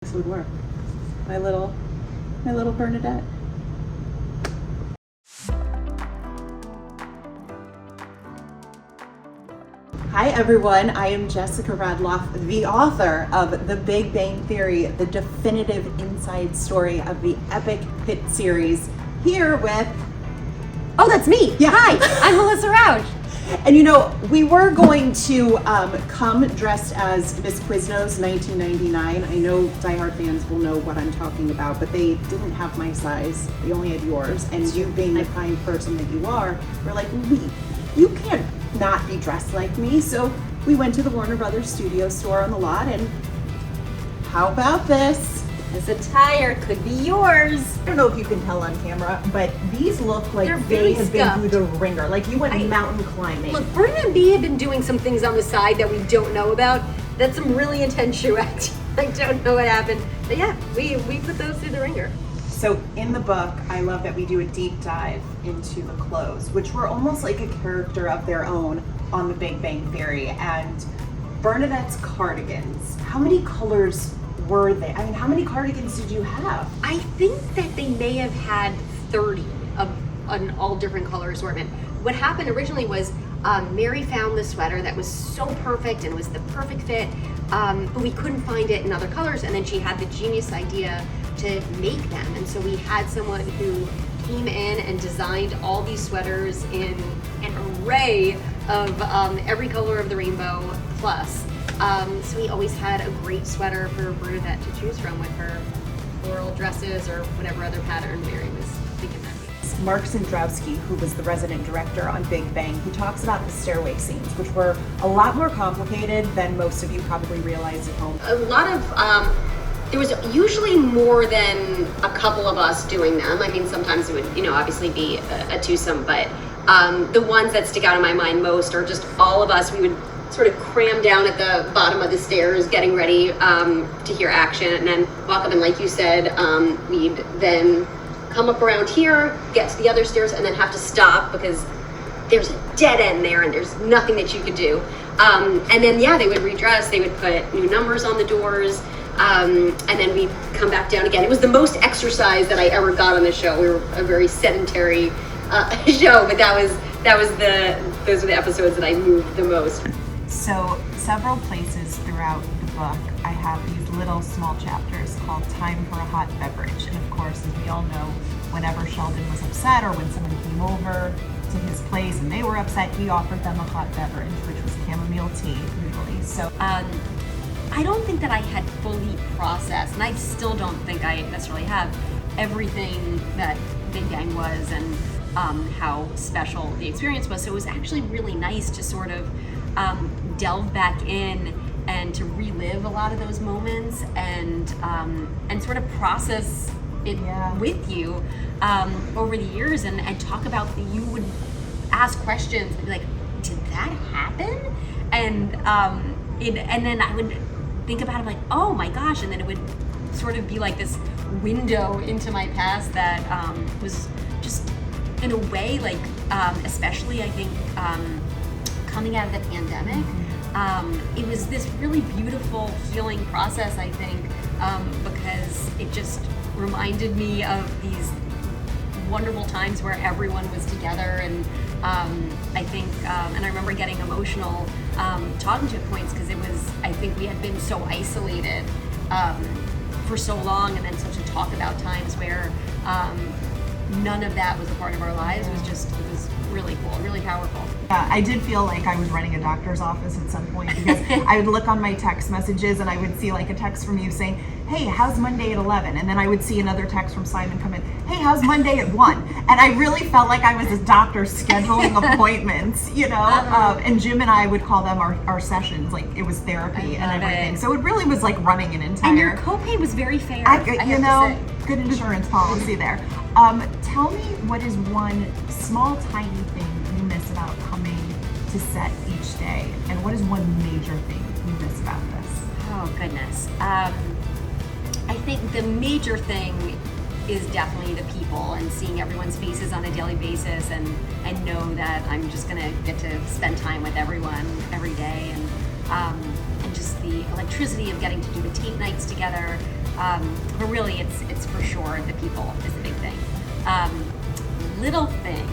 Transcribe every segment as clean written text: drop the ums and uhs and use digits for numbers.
This would work. My little Bernadette. Hi everyone, I am Jessica Radloff, the author of The Big Bang Theory, the definitive inside story of the epic hit series, here with... Oh, that's me! Yeah. Hi, I'm Melissa Rauch. And you know, we were going to come dressed as Miss Quiznos 1999. I know diehard fans will know what I'm talking about, but they didn't have my size. They only had yours. And you being the kind person that you are, we're like, you can't not be dressed like me. So we went to the Warner Brothers studio store on the lot, and how about this? This attire could be yours. I don't know if you can tell on camera, but these look like they have been through the ringer. Like you went mountain climbing. Look, Bruna and B have been doing some things on the side that we don't know about. That's some really intense shoe acting. I don't know what happened. But yeah, we put those through the ringer. So in the book, I love that we do a deep dive into the clothes, which were almost like a character of their own on The Big Bang Theory. And Bernadette's cardigans, how many colors were they? I mean, how many cardigans did you have? I think that they may have had 30 of an all different color assortment. What happened originally was Mary found the sweater that was so perfect and was the perfect fit, but we couldn't find it in other colors, and then she had the genius idea to make them. And so we had someone who came in and designed all these sweaters in an array of every color of the rainbow plus. So we always had a great sweater for Bernadette to choose from with her floral dresses or whatever other pattern Mary was thinking that. Mark Zandrowski, who was the resident director on Big Bang, he talks about the stairway scenes, which were a lot more complicated than most of you probably realize at home. A lot of, there was usually more than a couple of us doing them. I mean, sometimes it would, obviously be a twosome, but the ones that stick out in my mind most are just all of us. We would sort of cram down at the bottom of the stairs getting ready to hear action, and then walk up, and like you said, we'd then come up around here, get to the other stairs, and then have to stop because there's a dead end there and there's nothing that you could do. And then they would redress, they would put new numbers on the doors, and then we'd come back down again. It was the most exercise that I ever got on the show. We were a very sedentary show, but those were the episodes that I moved the most. So several places throughout the book, I have these little small chapters called Time for a Hot Beverage. And of course, as we all know, whenever Sheldon was upset or when someone came over to his place and they were upset, he offered them a hot beverage, which was chamomile tea, usually. So I don't think that I had fully processed, and I still don't think I necessarily have, everything that Big Bang was and how special the experience was. So it was actually really nice to sort of delve back in and to relive a lot of those moments and sort of process it with you over the years and talk about you would ask questions and be like, did that happen? And then I would think about it like, oh my gosh, and then it would sort of be like this window into my past that was just in a way like especially I think coming out of the pandemic, it was this really beautiful healing process, I think, because it just reminded me of these wonderful times where everyone was together, and I think, and I remember getting emotional talking to points because it was, I think we had been so isolated for so long, and then so to talk about times where none of that was a part of our lives. It was really cool, really powerful. I did feel like I was running a doctor's office at some point because I would look on my text messages and I would see like a text from you saying, hey, how's Monday at 11? And then I would see another text from Simon come in, hey, how's Monday at 1? And I really felt like I was a doctor scheduling appointments, and Jim and I would call them our sessions, like it was therapy and everything. So it really was like running an entire... And your copay was very fair, I have to say. Good insurance policy there. Tell me, what is one small, tiny thing you miss about coming to set each day? And what is one major thing you miss about this? Oh, goodness. I think the major thing is definitely the people and seeing everyone's faces on a daily basis and know that I'm just going to get to spend time with everyone every day and just the electricity of getting to do the tape nights together. But really, it's for sure the people is the big thing. Little thing,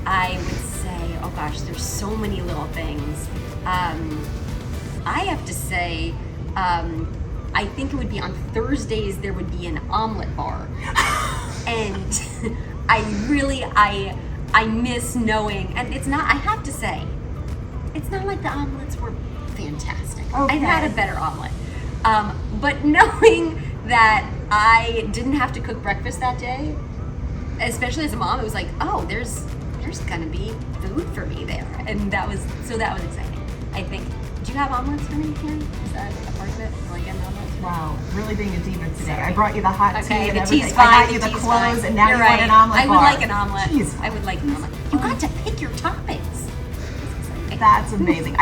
I would say, oh gosh, there's so many little things. I have to say, I think it would be on Thursdays there would be an omelet bar, and I miss knowing, and it's not. I have to say, it's not like the omelets were fantastic. Okay. I've had a better omelet, but knowing that I didn't have to cook breakfast that day, especially as a mom, it was like, oh, there's gonna be food for me there, and that was exciting. I think. Do you have omelets for me, Karen? Is that a part of it? Like an omelet? Wow, really being a diva today. I brought you the hot tea Okay, and the everything. tea's fine. I got you the the tea's clothes, fine. and now You're you right. want an omelet I bar. would like an omelet. Jeez. I would like an omelet. You got to pick your toppings. That's amazing.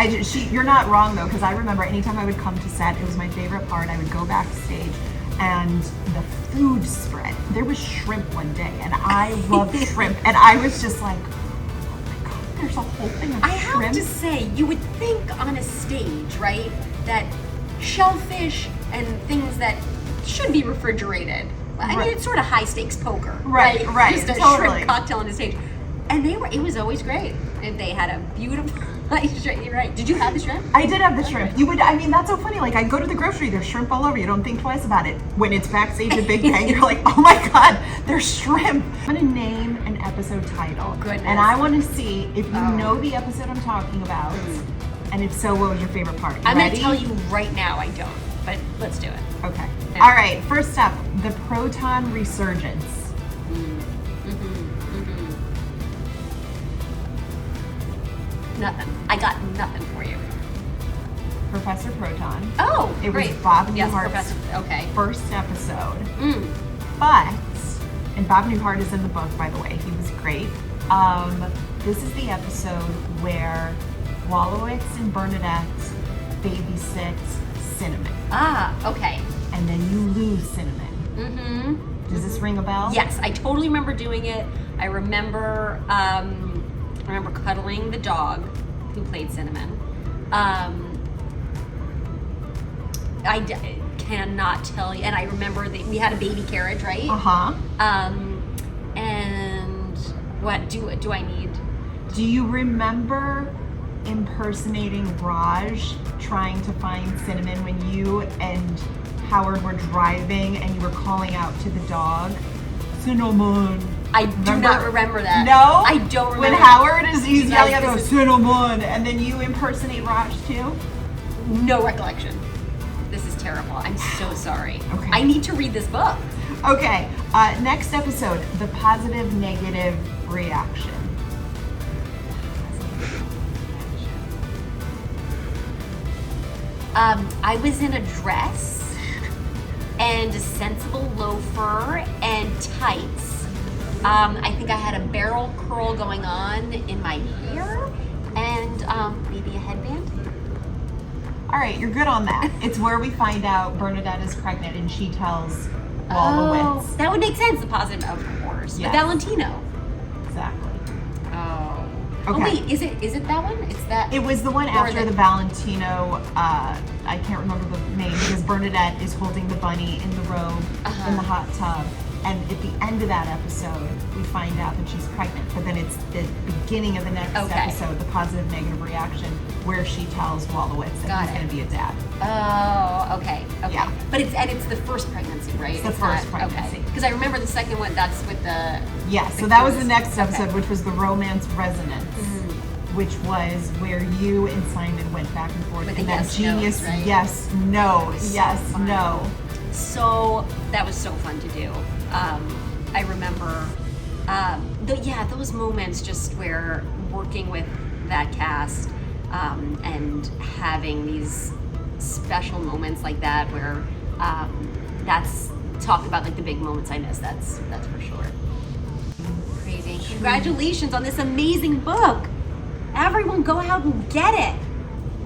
You're not wrong though, because I remember anytime I would come to set, it was my favorite part. I would go backstage, and the food spread. There was shrimp one day, and I love shrimp, and I was just like, oh my god, there's a whole thing of I shrimp. have to say, you would think on a stage, right, that shellfish and things that should be refrigerated. I mean, Right. it's sort of high stakes poker, Right, Just a totally. shrimp cocktail on the stage, and it was always great. And they had a beautiful. You're right. Did you have the shrimp? I did have the shrimp. That's so funny. Like, I go to the grocery, there's shrimp all over. You don't think twice about it. When it's backstage at Big Bang, you're like, oh my god, there's shrimp. I'm gonna name an episode title. Oh, goodness. And I want to see if you know the episode I'm talking about. And if so, what was your favorite part? I'm Ready? gonna tell you right now. I don't, but let's do it. Okay. Yeah. All right. First up, the proton resurgence. Nothing. I got nothing for you. Professor Proton. Oh, It great. was Bob Yes, Newhart's Professor. Okay. first episode. Mm. But, and Bob Newhart is in the book, by the way. He was great. This is the episode where Wallowitz and Bernadette babysit Cinnamon. Ah, okay. And then you lose Cinnamon. Mm-hmm. Does this ring a bell? Yes, I totally remember doing it. I remember cuddling the dog who played Cinnamon. Cannot tell you. And I remember that we had a baby carriage, right? Uh-huh. And what do I need? Do you remember impersonating Rauch trying to find Cinnamon when you and Howard were driving and you were calling out to the dog? Cinnamon. I do not remember that. No? I don't remember. When Howard he's Yes, yelling at him, this is- Cinnamon, and then you impersonate Rauch too? No recollection. This is terrible. I'm so sorry. Okay. I need to read this book. Okay, next episode, the positive negative reaction. I was in a dress and a sensible loafer and tights. I think I had a barrel curl going on in my hair and maybe a headband. All right, you're good on that. It's where we find out Bernadette is pregnant and she tells Wallowitz. That would make sense. The positive, of course. Yes. The Valentino. Exactly. Oh. Okay. Oh wait, is it that one? It's that. It was the one Or after the- the Valentino, I can't remember the name because Bernadette is holding the bunny in the robe Uh-huh. in the hot tub. And at the end of that episode, we find out that she's pregnant. But then it's the beginning of the next Okay. episode, the positive negative reaction, where she tells Wallowitz that Got he's it. going to be a dad. Oh, okay. Yeah. But it's the first pregnancy, right? It's the first pregnancy. Because I remember the second one. That's with the. Yes, so that was the cruise. next Okay. episode, which was the romance resonance, which was where you and Simon went back and forth. With the and that yes, genius no's, right? yes, no, was so yes, fun. no. So that was so fun to do. I remember, those moments just where working with that cast and having these special moments like that, where that's talk about like the big moments I miss. That's for sure. Crazy! Congratulations on this amazing book. Everyone, go out and get it.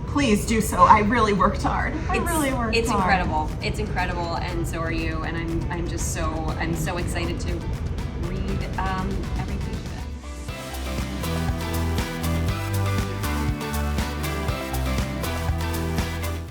Please do so. I really worked hard. It's incredible. It's incredible, and so are you. And I'm so excited to read